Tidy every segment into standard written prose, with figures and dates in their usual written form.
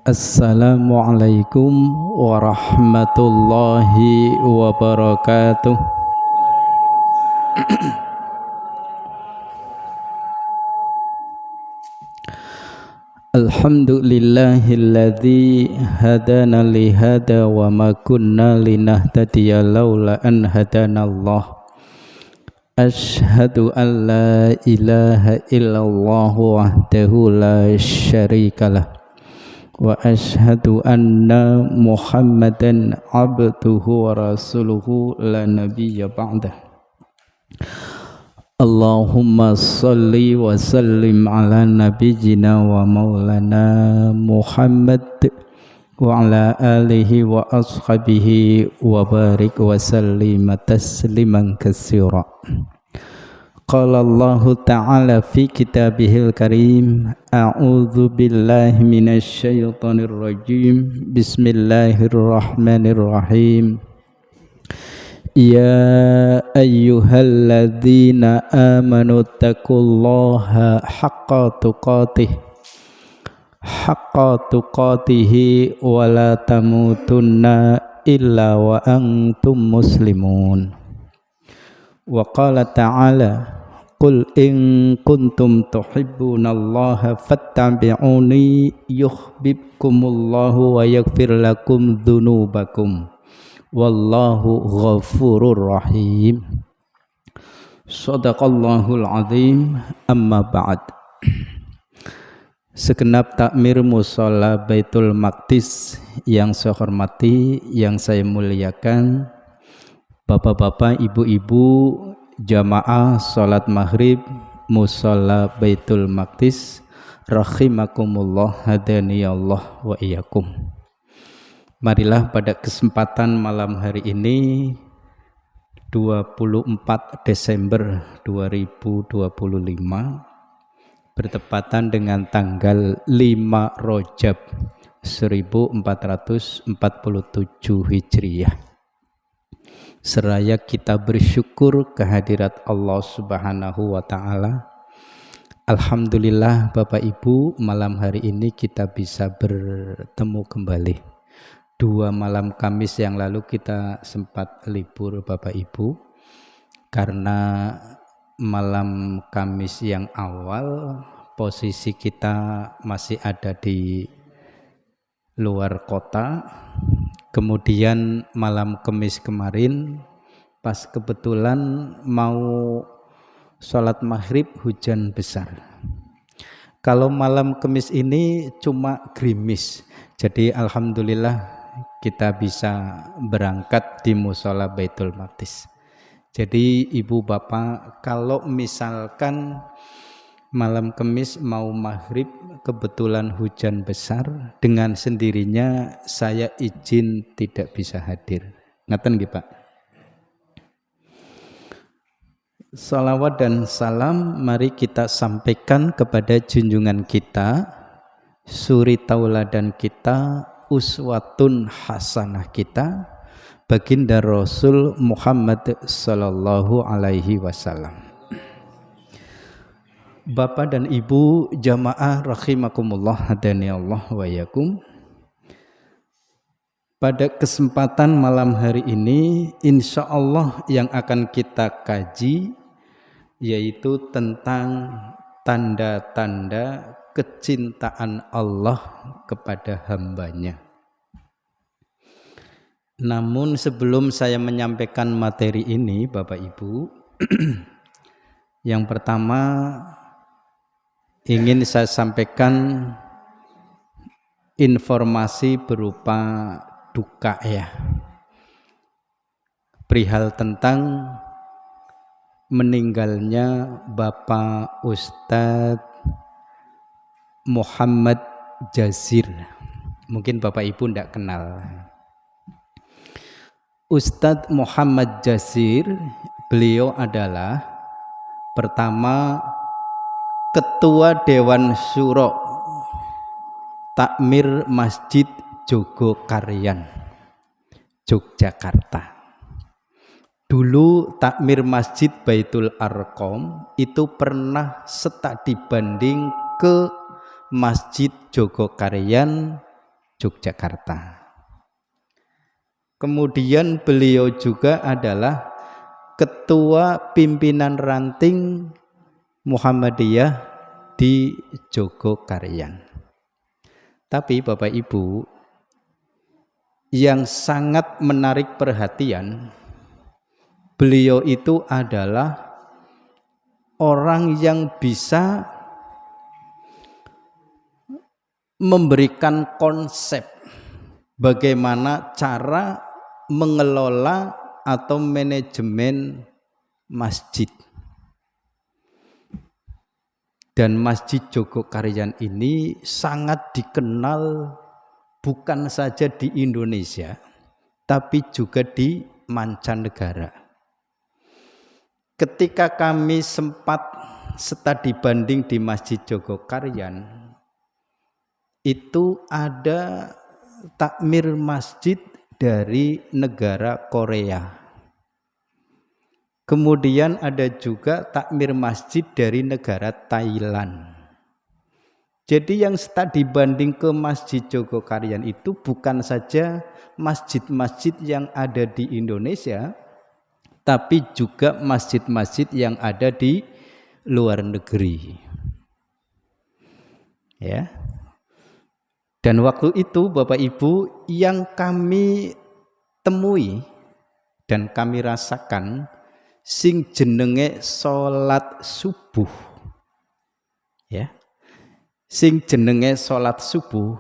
Assalamualaikum warahmatullahi wabarakatuh. Alhamdulillahilladzi hadana li hada wa ma kunna linahtadiya laula an hadanallah. Ashhadu an la ilaha illallah wahdahu la syarikalah wa ashhadu anna Muhammadan abduhu wa rasuluhu la nabiyya ba'dah. Allahumma salli wa sallim ala nabiyyina wa maulana Muhammad wa ala alihi wa ashabihi wa barik wa sallim tasliman katsira. Qala Allahu ta'ala fi kitabihil karim, a'udzu billahi minasy syaithanir rajim. Bismillahirrahmanirrahim. Ya ayyuhalladzina amanu taqullaha haqqa tuqatih wa la tamutunna illa wa antum muslimun. Wa qala ta'ala qul in kuntum tuhibbunallaha fattabi'uni yuhibbukumullahu wa yaghfir lakum dzunubakum wallahu ghafurur rahim. Shadaqallahul azim. Amma ba'd. Segenap takmir mushola Baitul Maqdis yang saya hormati, yang saya muliakan, bapak-bapak, ibu-ibu, jamaah salat maghrib mushola Baitul Maqdis rahimakumullah, hadaniyallah wa iyyakum. Marilah pada kesempatan malam hari ini 24 Desember 2025 bertepatan dengan tanggal 5 Rajab 1447 Hijriah. Seraya kita bersyukur kehadirat Allah Subhanahu wa ta'ala. Alhamdulillah Bapak Ibu, malam hari ini kita bisa bertemu kembali. 2 malam Kamis yang lalu kita sempat libur Bapak Ibu, karena malam Kamis yang awal posisi kita masih ada di luar kota. Kemudian malam Kamis kemarin pas kebetulan mau sholat maghrib hujan besar. Kalau malam Kamis ini cuma gerimis, jadi alhamdulillah kita bisa berangkat di mushola Baitul Maqdis. Jadi ibu bapak, kalau misalkan malam Kamis mau maghrib kebetulan hujan besar, dengan sendirinya saya izin tidak bisa hadir. Ngaten nggih Pak? Salawat dan salam mari kita sampaikan kepada junjungan kita, suri tauladan kita, uswatun hasanah kita, baginda Rasul Muhammad sallallahu alaihi wasallam. Bapak dan Ibu jamaah rahimakumullah, hadaniyallah wa iyyakum. Pada kesempatan malam hari ini insya Allah yang akan kita kaji yaitu tentang tanda-tanda kecintaan Allah kepada hambanya. Namun sebelum saya menyampaikan materi ini Bapak Ibu, yang pertama ingin saya sampaikan informasi berupa duka ya, perihal tentang meninggalnya Bapak Ustadz Muhammad Jazir. Mungkin Bapak Ibu tidak kenal Ustadz Muhammad Jazir. Beliau adalah pertama Ketua Dewan Syuro Takmir Masjid Jogokaryan, Yogyakarta. Dulu takmir Masjid Baitul Arqam itu pernah setak dibanding ke Masjid Jogokarian Yogyakarta. Kemudian beliau juga adalah ketua pimpinan ranting Muhammadiyah di Jogokarian. Tapi Bapak Ibu, yang sangat menarik perhatian, beliau itu adalah orang yang bisa memberikan konsep bagaimana cara mengelola atau manajemen masjid. Dan Masjid Jogokarian ini sangat dikenal bukan saja di Indonesia, tapi juga di mancanegara. Ketika kami sempat studi banding di Masjid Jogokarian, itu ada takmir masjid dari negara Korea. Kemudian ada juga takmir masjid dari negara Thailand. Jadi yang studi banding ke Masjid Jogokarian itu bukan saja masjid-masjid yang ada di Indonesia, tapi juga masjid-masjid yang ada di luar negeri. Ya. Dan waktu itu Bapak Ibu, yang kami temui dan kami rasakan sing jenenge salat subuh. Ya. Sing jenenge salat subuh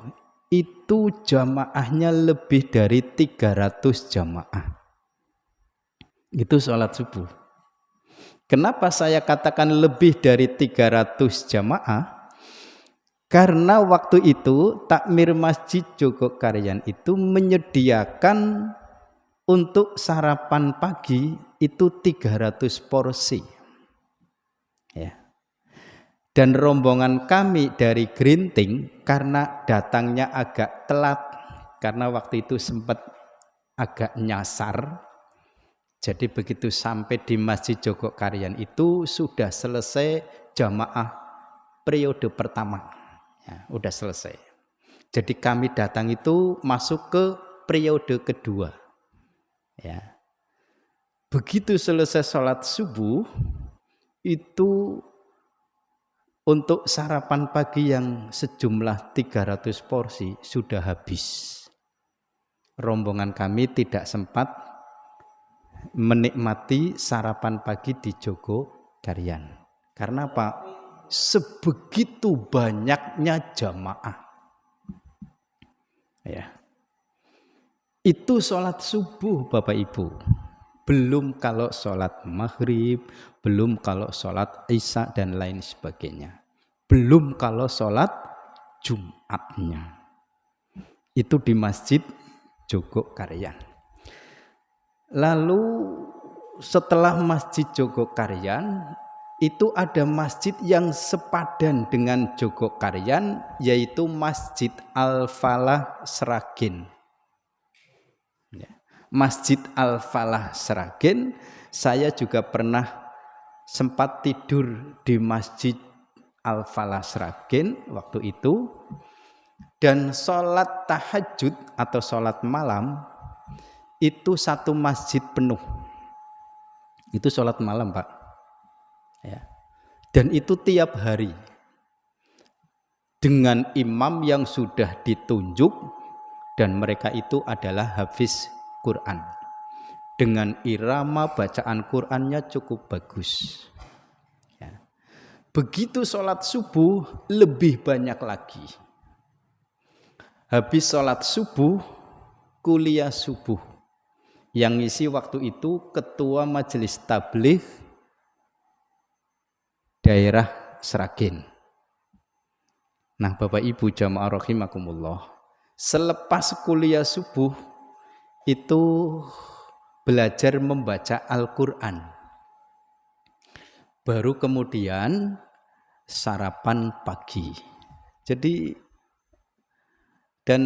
itu jamaahnya lebih dari 300 jamaah. Itu salat subuh. Kenapa saya katakan lebih dari 300 jamaah? Karena waktu itu takmir Masjid Jogokarian itu menyediakan untuk sarapan pagi itu 300 porsi. Ya. Dan rombongan kami dari Grinting karena datangnya agak telat, karena waktu itu sempat agak nyasar. Jadi begitu sampai di Masjid Jogokarian itu sudah selesai jamaah periode pertama. Ya, udah selesai. Jadi kami datang itu masuk ke periode kedua. Ya. Begitu selesai sholat subuh, itu untuk sarapan pagi yang sejumlah 300 porsi sudah habis. Rombongan kami tidak sempat menikmati sarapan pagi di Jogokarian. Karena apa? Sebegitu banyaknya jamaah. Ya. Itu sholat subuh Bapak Ibu. Belum kalau sholat maghrib, belum kalau sholat isya dan lain sebagainya. Belum kalau sholat Jumatnya. Itu di Masjid Jogokarian. Lalu setelah Masjid Jogokarian, itu ada masjid yang sepadan dengan Jogokarian, yaitu Masjid Al-Falah Sragen. Ya. Masjid Al-Falah Sragen, saya juga pernah sempat tidur di Masjid Al-Falah Sragen waktu itu, dan sholat tahajud atau sholat malam itu satu masjid penuh. Itu sholat malam Pak. Ya. Dan itu tiap hari dengan imam yang sudah ditunjuk, dan mereka itu adalah hafiz Quran dengan irama bacaan Qurannya cukup bagus. Ya. Begitu sholat subuh lebih banyak lagi. Habis sholat subuh, kuliah subuh. Yang ngisi waktu itu ketua majelis tabligh daerah Sragen. Nah Bapak Ibu jamaah rahimakumullah, selepas kuliah subuh itu belajar membaca Al-Quran. Baru kemudian sarapan pagi. Jadi dan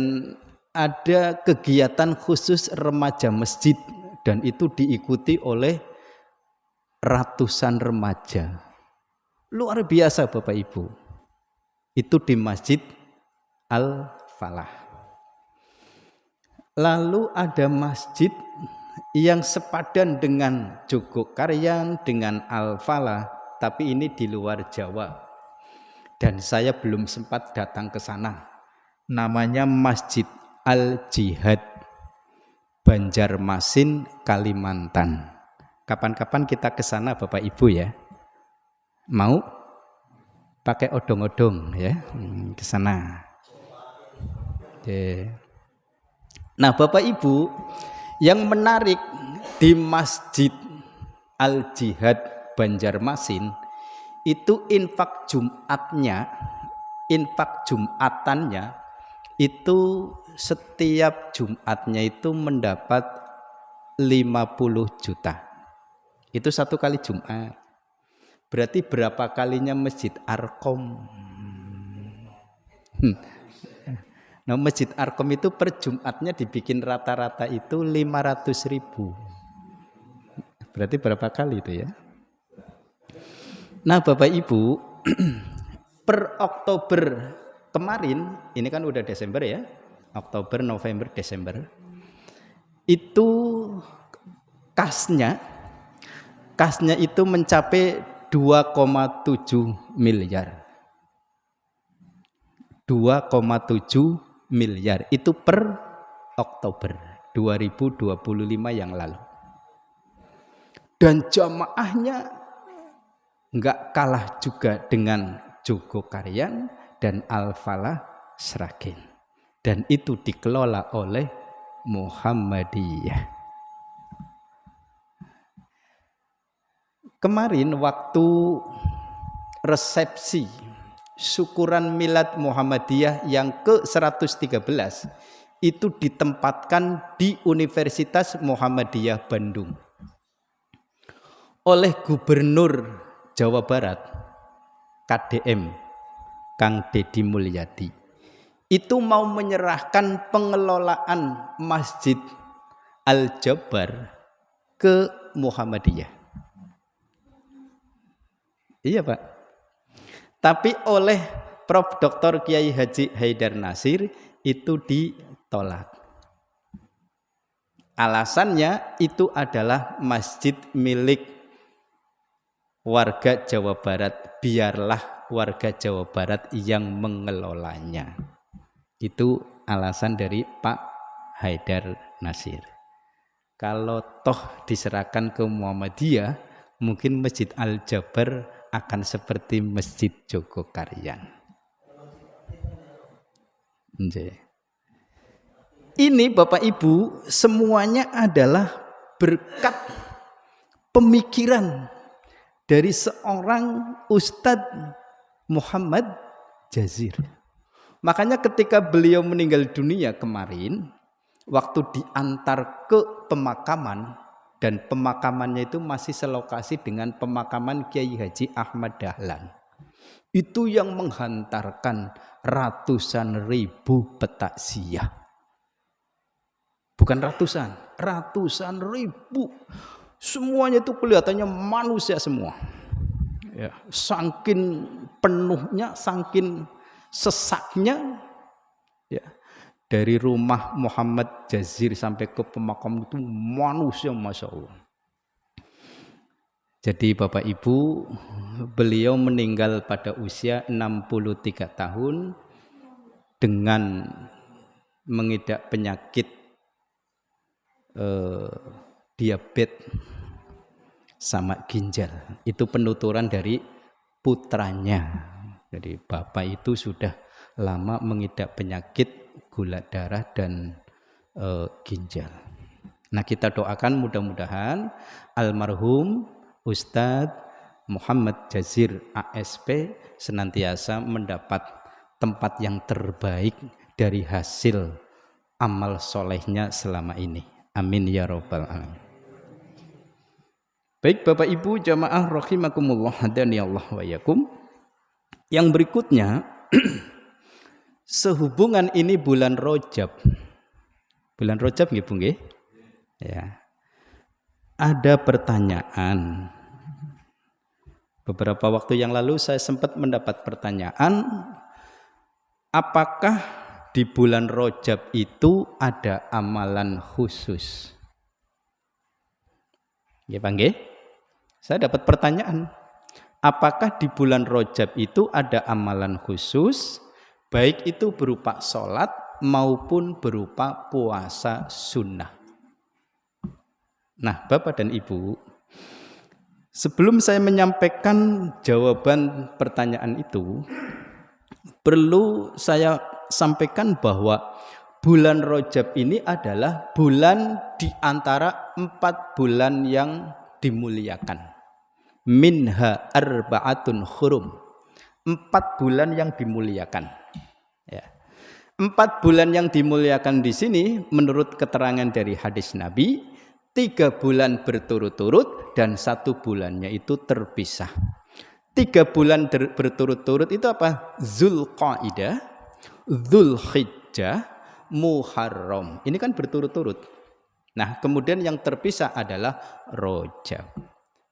ada kegiatan khusus remaja masjid dan itu diikuti oleh ratusan remaja. Luar biasa Bapak Ibu. Itu di Masjid Al-Falah. Lalu ada masjid yang sepadan dengan Jogokarian, dengan Al-Falah, tapi ini di luar Jawa. Dan saya belum sempat datang ke sana. Namanya Masjid Al-Jihad, Banjarmasin, Kalimantan. Kapan-kapan kita ke sana Bapak Ibu ya. Mau pakai odong-odong ya ke sana. Nah, Bapak Ibu, yang menarik di Masjid Al-Jihad Banjarmasin itu infak Jumatannya itu setiap Jumatnya itu mendapat 50 juta. Itu satu kali Jumat. Berarti berapa kalinya Masjid Arkom? Nah, Masjid Arkom itu per Jumatnya dibikin rata-rata itu 500.000. Berarti berapa kali itu ya? Nah Bapak Ibu, per Oktober kemarin, ini kan udah Desember ya, Oktober, November, Desember, itu kasnya itu mencapai 2,7 miliar. 2,7 miliar itu per Oktober 2025 yang lalu. Dan jamaahnya enggak kalah juga dengan Jogokarian dan Al-Falah Sragen. Dan itu dikelola oleh Muhammadiyah. Kemarin waktu resepsi syukuran milad Muhammadiyah yang ke-113 itu ditempatkan di Universitas Muhammadiyah Bandung oleh Gubernur Jawa Barat KDM Kang Deddy Mulyadi. Itu mau menyerahkan pengelolaan Masjid Al-Jabar ke Muhammadiyah. Iya Pak. Tapi oleh Prof. Dr. Kiai Haji Haidar Nasir itu ditolak. Alasannya itu adalah masjid milik warga Jawa Barat, biarlah warga Jawa Barat yang mengelolanya. Itu alasan dari Pak Haidar Nasir. Kalau toh diserahkan ke Muhammadiyah, mungkin Masjid Al-Jabar akan seperti Masjid Jogokarian. Ini Bapak Ibu semuanya adalah berkat pemikiran dari seorang Ustadz Muhammad Jazir. Makanya ketika beliau meninggal dunia kemarin, waktu diantar ke pemakaman, dan pemakamannya itu masih selokasi dengan pemakaman Kiai Haji Ahmad Dahlan. Itu yang menghantarkan ratusan ribu petakziah. Bukan ratusan ribu. Semuanya itu kelihatannya manusia semua. Ya, saking penuhnya, saking sesaknya, ya. Dari rumah Muhammad Jazir sampai ke pemakam itu manusia, Masya Allah. Jadi Bapak Ibu, beliau meninggal pada usia 63 tahun dengan mengidap penyakit diabetes sama ginjal. Itu penuturan dari putranya. Jadi Bapak itu sudah lama mengidap penyakit gula darah dan ginjal. Nah, kita doakan mudah-mudahan almarhum Ustadz Muhammad Jazir ASP senantiasa mendapat tempat yang terbaik dari hasil amal solehnya selama ini. Amin ya rabbal alamin. Baik Bapak Ibu jamaah rahimakumullah, hadani Allah wa yakum. Yang berikutnya sehubungan ini bulan Rajab. Bulan Rajab nggih Bu nggih? Ya. ada pertanyaan. Beberapa waktu yang lalu saya sempat mendapat pertanyaan, apakah di bulan Rajab itu ada amalan khusus? Ya panggil. Saya dapat pertanyaan, apakah di bulan Rajab itu ada amalan khusus, baik itu berupa sholat maupun berupa puasa sunnah? Nah, Bapak dan Ibu, sebelum saya menyampaikan jawaban pertanyaan itu, perlu saya sampaikan bahwa bulan Rajab ini adalah bulan di antara 4 bulan yang dimuliakan. Minha arba'atun hurum. 4 bulan yang dimuliakan. Ya. 4 bulan yang dimuliakan di sini menurut keterangan dari hadis Nabi, 3 bulan berturut-turut dan 1 bulannya itu terpisah. 3 bulan berturut-turut itu apa? Zulqaidah, Dzulhijjah, Muharram. Ini kan berturut-turut. Nah, kemudian yang terpisah adalah Rajab.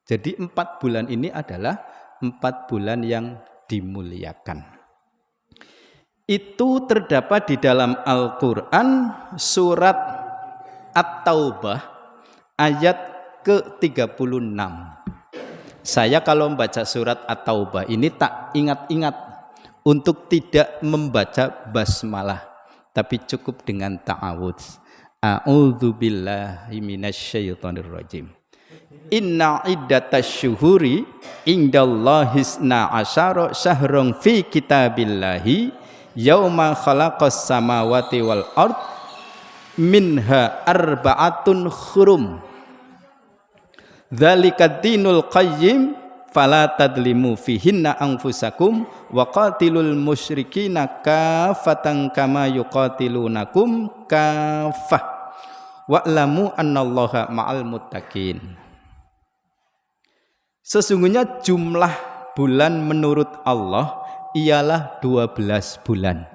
Jadi 4 bulan ini adalah 4 bulan yang dimuliakan. Itu terdapat di dalam Al-Quran surat At-Taubah ayat ke-36. Saya kalau membaca surat At-Taubah ini tak ingat-ingat untuk tidak membaca basmalah, tapi cukup dengan ta'awudz. A'udzubillahi minasyaitonirrajim. Inna iddatasyuhuri indallahi isna asyara syahran fi kitabillahi yauma khalaqas samawati wal ard minha arba'atun hurum dzalika dinul qayyim fala tadlimu fihinna anfusakum wa qatilul musyrikina kafatan kama yuqatilunakum kafah wa'lamu annallaha ma'al muttaqin. Sesungguhnya jumlah bulan menurut Allah ialah 12 bulan.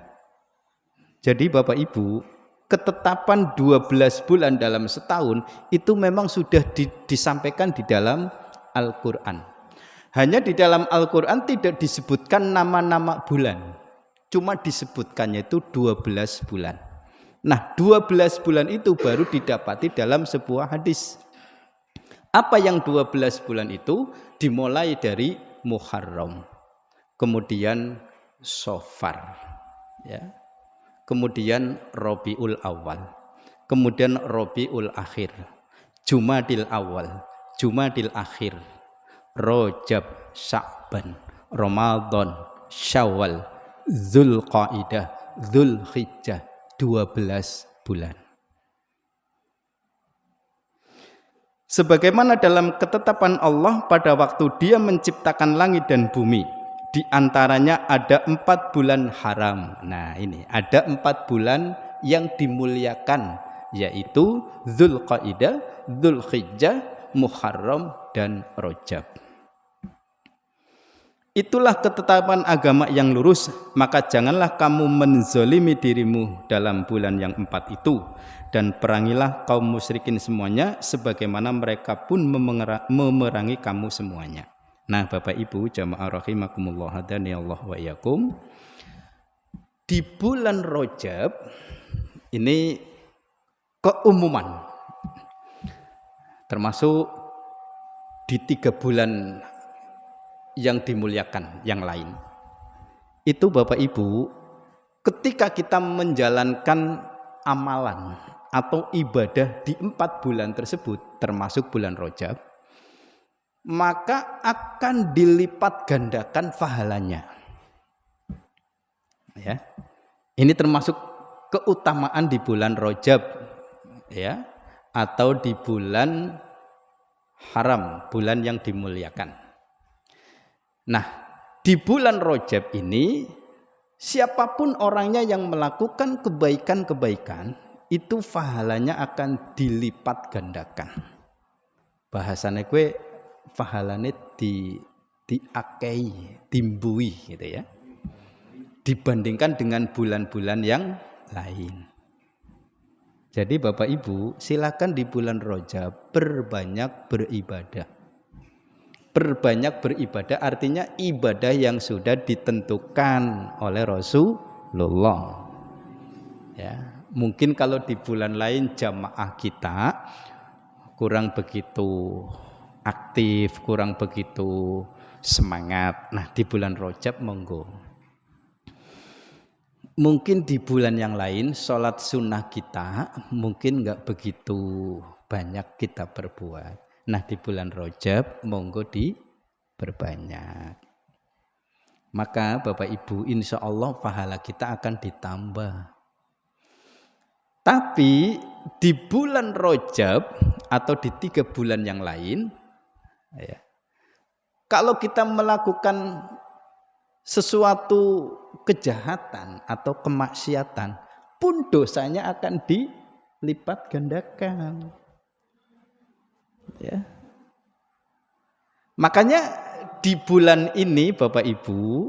Jadi Bapak Ibu, ketetapan 12 bulan dalam setahun itu memang sudah disampaikan di dalam Al-Quran. Hanya di dalam Al-Quran tidak disebutkan nama-nama bulan, cuma disebutkannya itu 12 bulan. Nah, 12 bulan itu baru didapati dalam sebuah hadis. Apa yang 12 bulan itu? Dimulai dari Muharram, kemudian Safar, ya, kemudian Rabiul Awal, kemudian Rabiul Akhir, Jumadil Awal, Jumadil Akhir, Rajab, Sya'ban, Ramadan, Syawal, Dzulqaidah, Dzulhijjah, 12 bulan. Sebagaimana dalam ketetapan Allah pada waktu Dia menciptakan langit dan bumi, di antaranya ada 4 bulan haram. Nah, ini ada 4 bulan yang dimuliakan, yaitu Dzulqaidah, Dzulhijjah, Muharram dan Rajab. Itulah ketetapan agama yang lurus, maka janganlah kamu menzalimi dirimu dalam bulan yang 4 itu, dan perangilah kaum musyrikin semuanya sebagaimana mereka pun memerangi kamu semuanya. Nah, Bapak Ibu jamaah rahimakumullah hadani Allah wa iyyakum, di bulan Rajab ini keumuman, termasuk di 3 bulan yang dimuliakan yang lain. Itu Bapak Ibu, ketika kita menjalankan amalan atau ibadah di 4 bulan tersebut, termasuk bulan Rajab, maka akan dilipat gandakan pahalanya. Ya. Ini termasuk keutamaan di bulan Rajab, ya, atau di bulan haram, bulan yang dimuliakan. Nah, di bulan Rajab ini siapapun orangnya yang melakukan kebaikan-kebaikan itu pahalanya akan dilipat gandakan. Bahasanya gue pahalanya diakei, timbui gitu ya. Dibandingkan dengan bulan-bulan yang lain. Jadi Bapak Ibu, silakan di bulan Rajab berbanyak beribadah. Berbanyak beribadah artinya ibadah yang sudah ditentukan oleh Rasulullah. Ya, mungkin kalau di bulan lain jamaah kita kurang begitu aktif, kurang begitu semangat. Nah, di bulan Rajab monggo. Mungkin di bulan yang lain sholat sunnah kita mungkin nggak begitu banyak kita perbuat. Nah, di bulan Rajab monggo diperbanyak. Maka Bapak Ibu, insya Allah pahala kita akan ditambah. Tapi di bulan Rajab atau di 3 bulan yang lain, ya, kalau kita melakukan sesuatu kejahatan atau kemaksiatan pun dosanya akan dilipat gandakan. Ya. Makanya di bulan ini Bapak Ibu,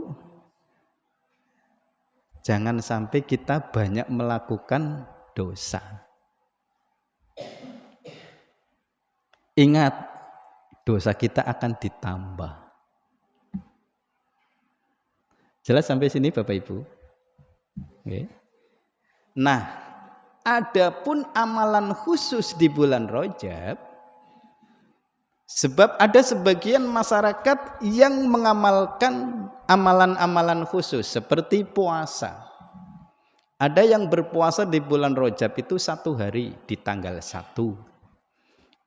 jangan sampai kita banyak melakukan dosa. Ingat, dosa kita akan ditambah. Jelas sampai sini Bapak Ibu? Oke. Nah, adapun amalan khusus di bulan Rajab, sebab ada sebagian masyarakat yang mengamalkan amalan-amalan khusus seperti puasa. Ada yang berpuasa di bulan Rajab itu 1 hari di tanggal 1.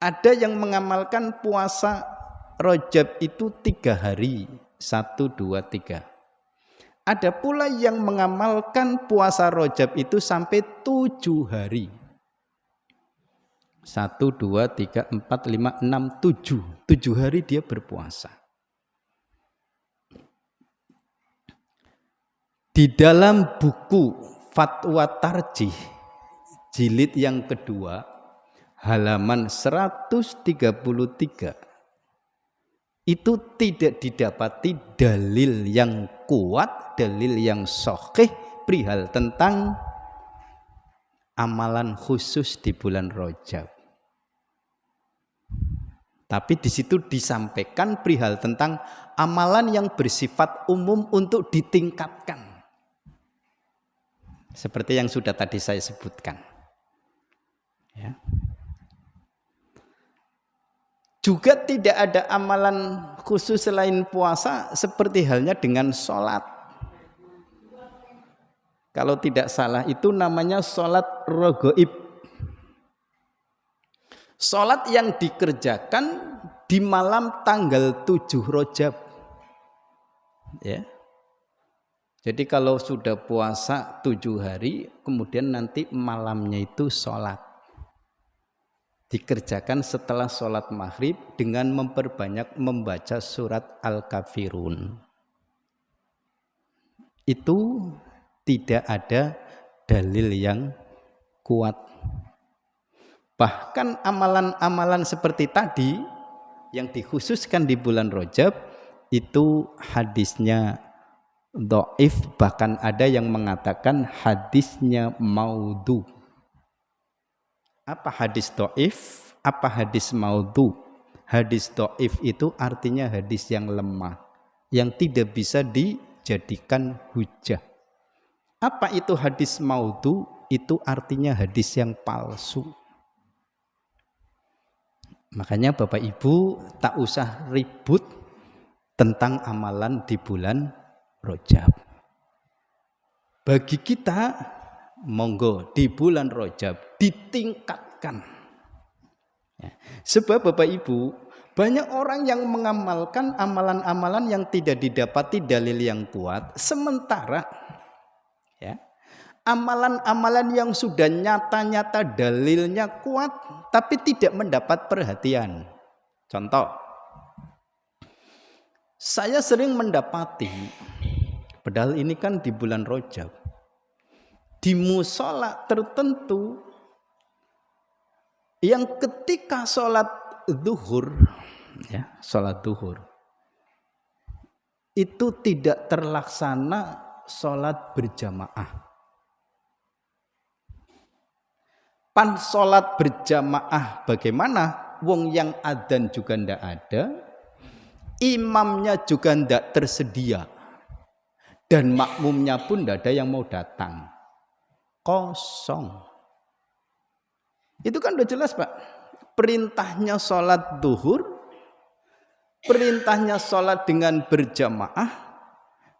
Ada yang mengamalkan puasa Rajab itu 3 hari, 1, 2, 3. Ada pula yang mengamalkan puasa Rajab itu sampai 7 hari. 1, 2, 3, 4, 5, 6, 7. 7 hari dia berpuasa. Di dalam buku Fatwa Tarjih jilid yang kedua halaman 133 itu tidak didapati dalil yang kuat, dalil yang sahih perihal tentang amalan khusus di bulan Rajab. Tapi di situ disampaikan perihal tentang amalan yang bersifat umum untuk ditingkatkan. Seperti yang sudah tadi saya sebutkan. Ya. Juga tidak ada amalan khusus selain puasa seperti halnya dengan sholat. Kalau tidak salah itu namanya sholat rogoib. Sholat yang dikerjakan di malam tanggal 7 Rajab. Ya. Jadi kalau sudah puasa 7 hari, kemudian nanti malamnya itu sholat. Dikerjakan setelah sholat maghrib dengan memperbanyak membaca surat Al-Kafirun. Itu tidak ada dalil yang kuat. Bahkan amalan-amalan seperti tadi yang dikhususkan di bulan Rajab itu hadisnya dhaif, bahkan ada yang mengatakan hadisnya maudhu. Apa hadis dhaif? Apa hadis maudhu? Hadis dhaif itu artinya hadis yang lemah, yang tidak bisa dijadikan hujah. Apa itu hadis maudhu? Itu artinya hadis yang palsu. Makanya Bapak Ibu tak usah ribut tentang amalan di bulan Rajab. Bagi kita, monggo di bulan Rajab ditingkatkan. Ya. Sebab Bapak Ibu, banyak orang yang mengamalkan amalan-amalan yang tidak didapati dalil yang kuat, sementara ya, amalan-amalan yang sudah nyata-nyata dalilnya kuat tapi tidak mendapat perhatian. Contoh, saya sering mendapati, padahal ini kan di bulan Rajab, di musola tertentu yang ketika sholat zuhur, ya, sholat zuhur itu tidak terlaksana sholat berjamaah. Pan sholat berjamaah bagaimana? Wong yang adzan juga ndak ada, imamnya juga ndak tersedia, dan makmumnya pun ndak ada yang mau datang. Kosong. Itu kan udah jelas, Pak. Perintahnya sholat duhur, perintahnya sholat dengan berjamaah,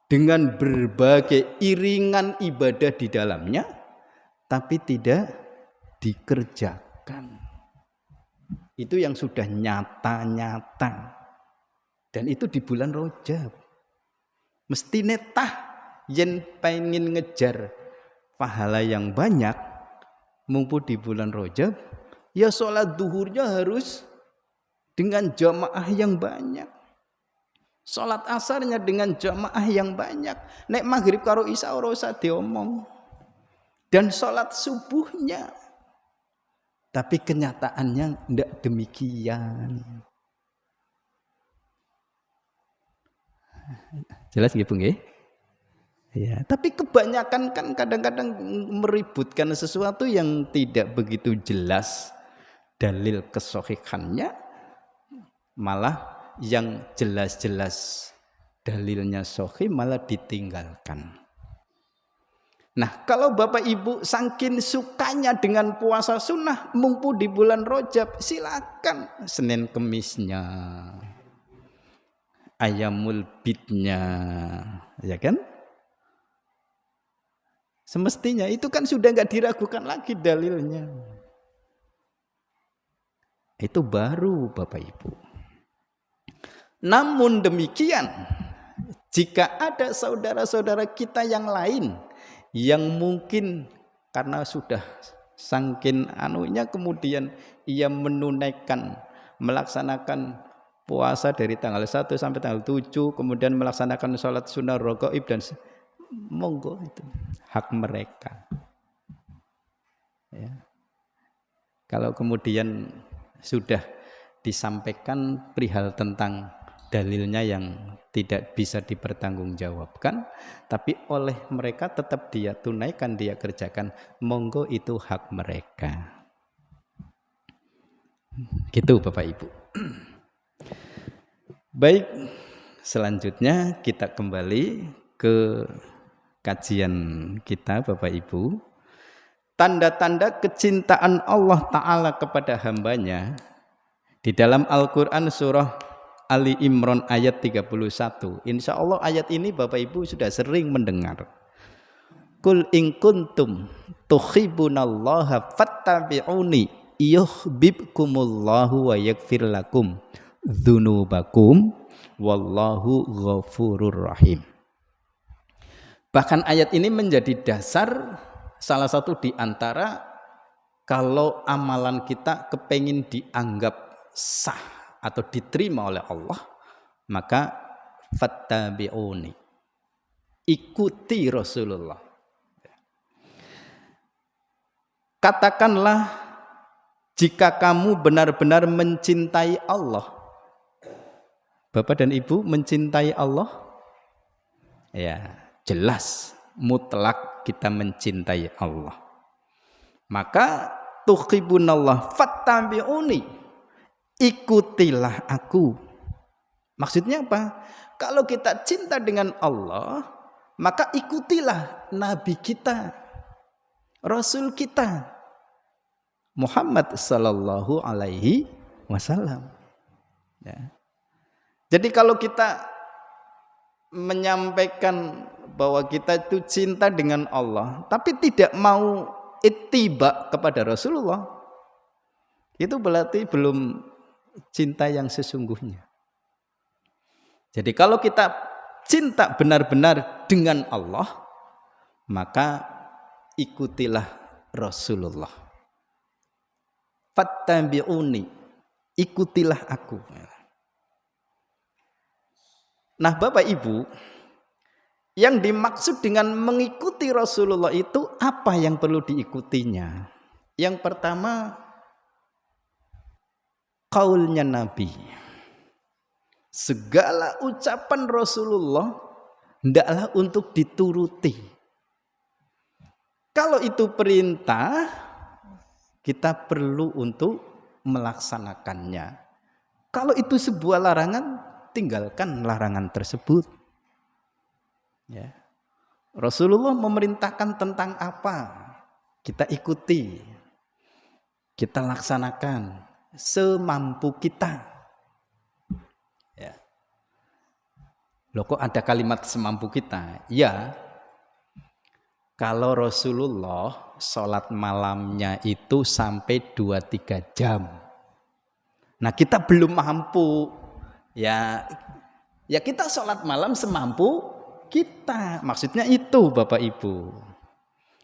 dengan berbagai iringan ibadah di dalamnya, tapi tidak dikerjakan. Itu yang sudah nyata-nyata, dan itu di bulan Rajab. Mesti netah yen pengen ngejar pahala yang banyak, mumpung di bulan Rajab, ya sholat duhurnya harus dengan jamaah yang banyak, sholat asarnya dengan jamaah yang banyak, nek maghrib karo isya ora usah diomong, dan sholat subuhnya. Tapi kenyataannya tidak demikian. Jelas nggih, Bu nggih? Ya, tapi kebanyakan kan kadang-kadang meributkan sesuatu yang tidak begitu jelas dalil kesohihannya, malah yang jelas-jelas dalilnya sahih malah ditinggalkan. Nah, kalau Bapak Ibu saking sukanya dengan puasa sunnah mumpung di bulan Rajab, silakan Senin Kemisnya, Ayamul Bidnya, ya kan? Semestinya itu kan sudah nggak diragukan lagi dalilnya. Itu baru Bapak Ibu. Namun demikian, jika ada saudara-saudara kita yang lain yang mungkin karena sudah saking anunya kemudian ia menunaikan, melaksanakan puasa dari tanggal 1 sampai tanggal 7, kemudian melaksanakan sholat sunnah raghaib, dan monggo, itu hak mereka. Ya. Kalau kemudian sudah disampaikan perihal tentang dalilnya yang tidak bisa dipertanggungjawabkan, tapi oleh mereka tetap dia tunaikan, dia kerjakan, monggo, itu hak mereka. Gitu Bapak Ibu. Baik, selanjutnya kita kembali ke kajian kita Bapak Ibu. Tanda-tanda kecintaan Allah Ta'ala kepada hambanya di dalam Al-Quran surah Ali Imran ayat 31. Insya Allah ayat ini Bapak Ibu sudah sering mendengar. Kul in kuntum tuhibbunallaha fattabi'uni yuhibbukumullahu wa yaghfir lakum dzunubakum wallahu ghafurur rahim. Bahkan ayat ini menjadi dasar salah satu di antara kalau amalan kita kepengin dianggap sah atau diterima oleh Allah, maka fattabi'uni, ikuti Rasulullah. Katakanlah jika kamu benar-benar mencintai Allah. Bapak dan Ibu mencintai Allah? Ya, jelas mutlak kita mencintai Allah. Maka tuhibbunallah fattabi'uni, ikutilah aku. Maksudnya apa? Kalau kita cinta dengan Allah, maka ikutilah Nabi kita, Rasul kita, Muhammad sallallahu alaihi wasallam. Ya. Jadi kalau kita menyampaikan bahwa kita itu cinta dengan Allah, tapi tidak mau ittiba kepada Rasulullah, itu berarti belum cinta yang sesungguhnya. Jadi kalau kita cinta benar-benar dengan Allah, maka ikutilah Rasulullah. Fattabi'uni, ikutilah aku. Nah Bapak Ibu, yang dimaksud dengan mengikuti Rasulullah itu apa yang perlu diikutinya? Yang pertama, kaulnya Nabi. Segala ucapan Rasulullah hendaklah untuk dituruti. Kalau itu perintah, Kita perlu untuk melaksanakannya. Kalau itu sebuah larangan, tinggalkan larangan tersebut. Ya. Rasulullah memerintahkan tentang apa? Kita ikuti, kita laksanakan semampu kita. Ya. Loh kok ada kalimat semampu kita? Ya, kalau Rasulullah sholat malamnya itu sampai 2-3 jam. Nah kita belum mampu. Ya kita sholat malam semampu kita. Maksudnya itu Bapak Ibu.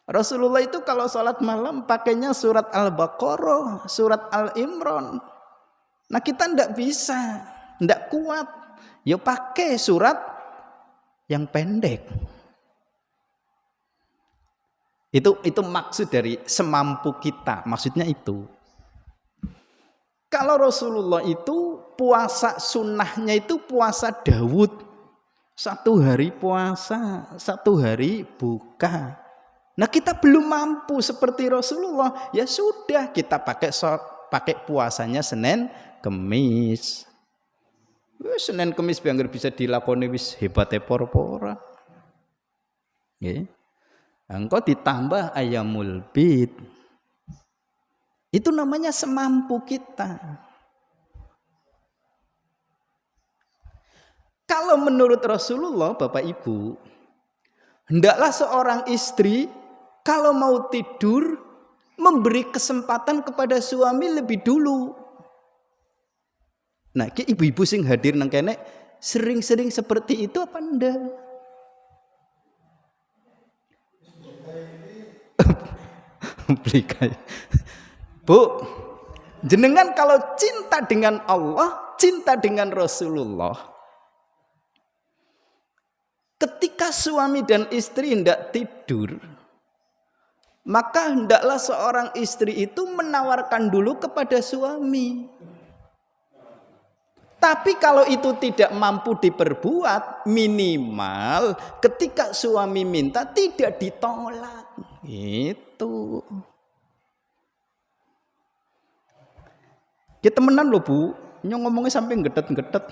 Rasulullah itu kalau sholat malam pakainya surat Al-Baqarah, surat Al-Imran. Nah kita ndak bisa, ndak kuat. Ya pakai surat yang pendek. Itu maksud dari semampu kita. Maksudnya itu. Kalau Rasulullah itu puasa sunnahnya itu puasa Daud. 1 hari puasa, 1 hari buka. Nah kita belum mampu seperti Rasulullah, ya sudah kita pakai puasanya Senin Kemis. Senin Kemis biar bisa dilakoni wis hebate por-pora. Nggih. Engko ditambah ayamul bid. Itu namanya semampu kita. Kalau menurut Rasulullah Bapak Ibu, hendaklah seorang istri kalau mau tidur memberi kesempatan kepada suami lebih dulu. Nah, ibu-ibu sing hadir nang kene sering-sering seperti itu apa enggak? Bu, jenengan kalau cinta dengan Allah, cinta dengan Rasulullah, ketika suami dan istri hendak tidur, maka hendaklah seorang istri itu menawarkan dulu kepada suami. Tapi kalau itu tidak mampu diperbuat, minimal ketika suami minta tidak ditolak. Itu. Kita temenan loh Bu, nyong ngomongnya sampai gedet-gedet.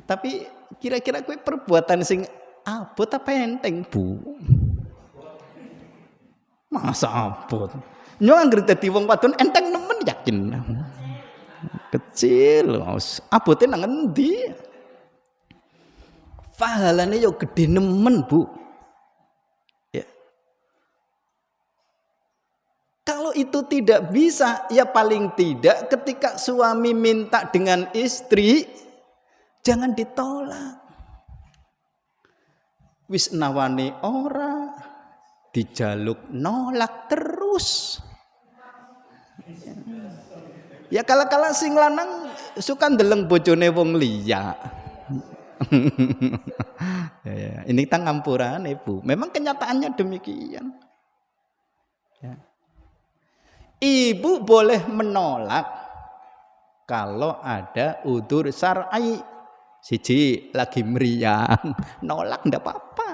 Tapi kira-kira kue perbuatan sing abot apa enteng Bu? Masa abot? Nyong anggere dadi wong wadon enteng nemen yakin. Kecil, abotnya nang endi? Pahalane yo gede nemen Bu. Ya. Kalau itu tidak bisa, ya paling tidak ketika suami minta dengan istri, jangan ditolak. Wis nawani ora, dijaluk nolak terus. Ya kala-kala sing lanang suka ndeleng bojone wong liya. Ya, ini tang ngampuran Ibu. Memang kenyataannya demikian. Ya. Ibu boleh menolak kalau ada udzur syar'i. Siji lagi meriang, nolak ndak apa-apa.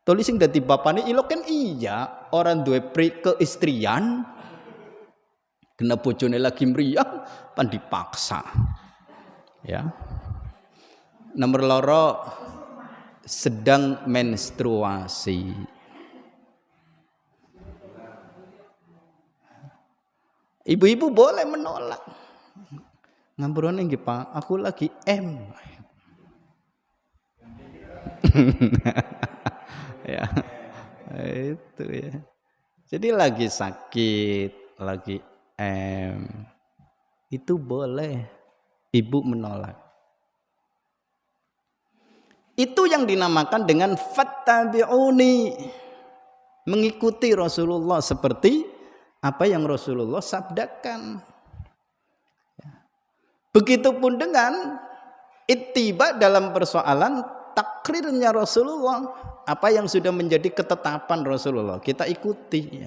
Toli sing dadi bapane ilo kan iya, orang duwe keistrian kena bojone lagi meriang pan dipaksa. Ya. Nomor loro sedang menstruasi. Ibu-ibu boleh menolak. Ngampurane nggih Pak, aku lagi M. Ya. Itu ya. Jadi lagi sakit, lagi M. Itu boleh ibu menolak. Itu yang dinamakan dengan fattabi'uni. Mengikuti Rasulullah seperti apa yang Rasulullah sabdakan. Begitupun dengan ittiba dalam persoalan takrirnya Rasulullah, apa yang sudah menjadi ketetapan Rasulullah kita ikuti.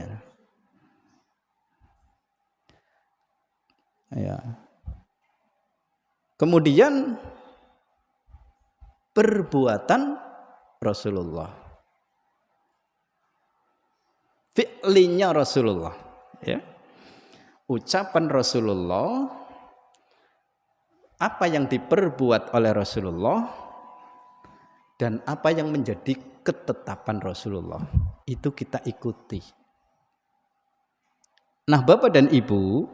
Ya. Kemudian perbuatan Rasulullah, fi'linya Rasulullah, ya. Ucapan Rasulullah, apa yang diperbuat oleh Rasulullah, dan apa yang menjadi ketetapan Rasulullah, itu kita ikuti. Nah, Bapak dan Ibu,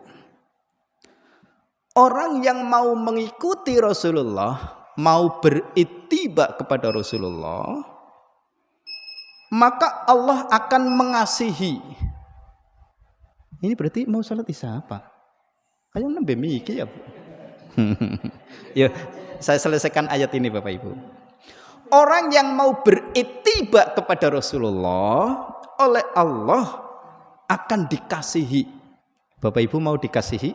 orang yang mau mengikuti Rasulullah, mau berittiba kepada Rasulullah, maka Allah akan mengasihi. Ini berarti mau sholat isya apa? Kayak nembe mikir ya, Bu. Ya, saya selesaikan ayat ini Bapak Ibu. Orang yang mau berittiba kepada Rasulullah oleh Allah akan dikasihi. Bapak Ibu mau dikasihi?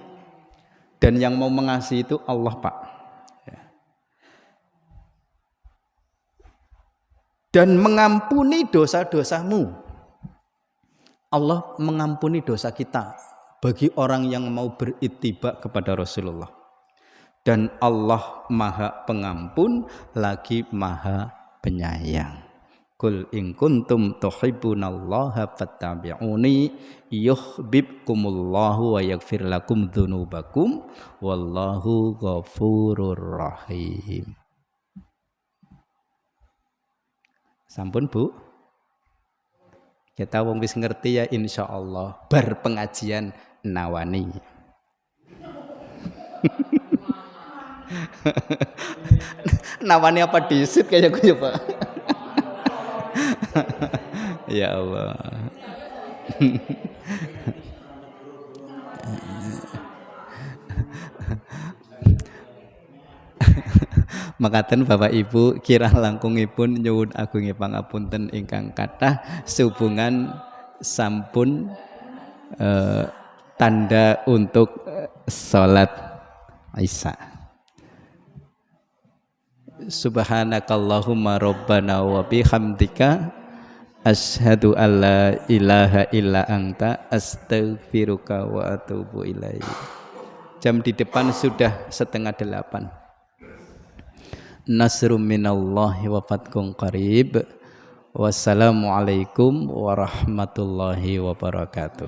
Dan yang mau mengasihi itu Allah, Pak. Dan mengampuni dosa-dosamu. Allah mengampuni dosa kita bagi orang yang mau berittiba kepada Rasulullah. Dan Allah Maha Pengampun lagi Maha Penyayang. Qul in kuntum tuhibbunallaha fattabi'uni yuhibbukumullahu wa yaghfir lakum dzunubakum wallahu ghafurur rahim. Sampun, Bu? Kita wong wis ngerti ya insyaallah bar pengajian nawani. Nawani apa disit kayak gue ya, Pak? Ya Allah. Makaten Bapak Ibu kirang langkungipun nyuwun agungi pangapunten ingkang kathah sehubungan sampun tanda untuk salat Isya. Subhanakallahumma rabbana wa bihamdika asyhadu alla ilaha illa anta astaghfiruka wa atubu ilaik. Jam di depan sudah 7:30. Nasrum minallahi wa fathun qarib. Wassalamualaikum warahmatullahi wabarakatuh.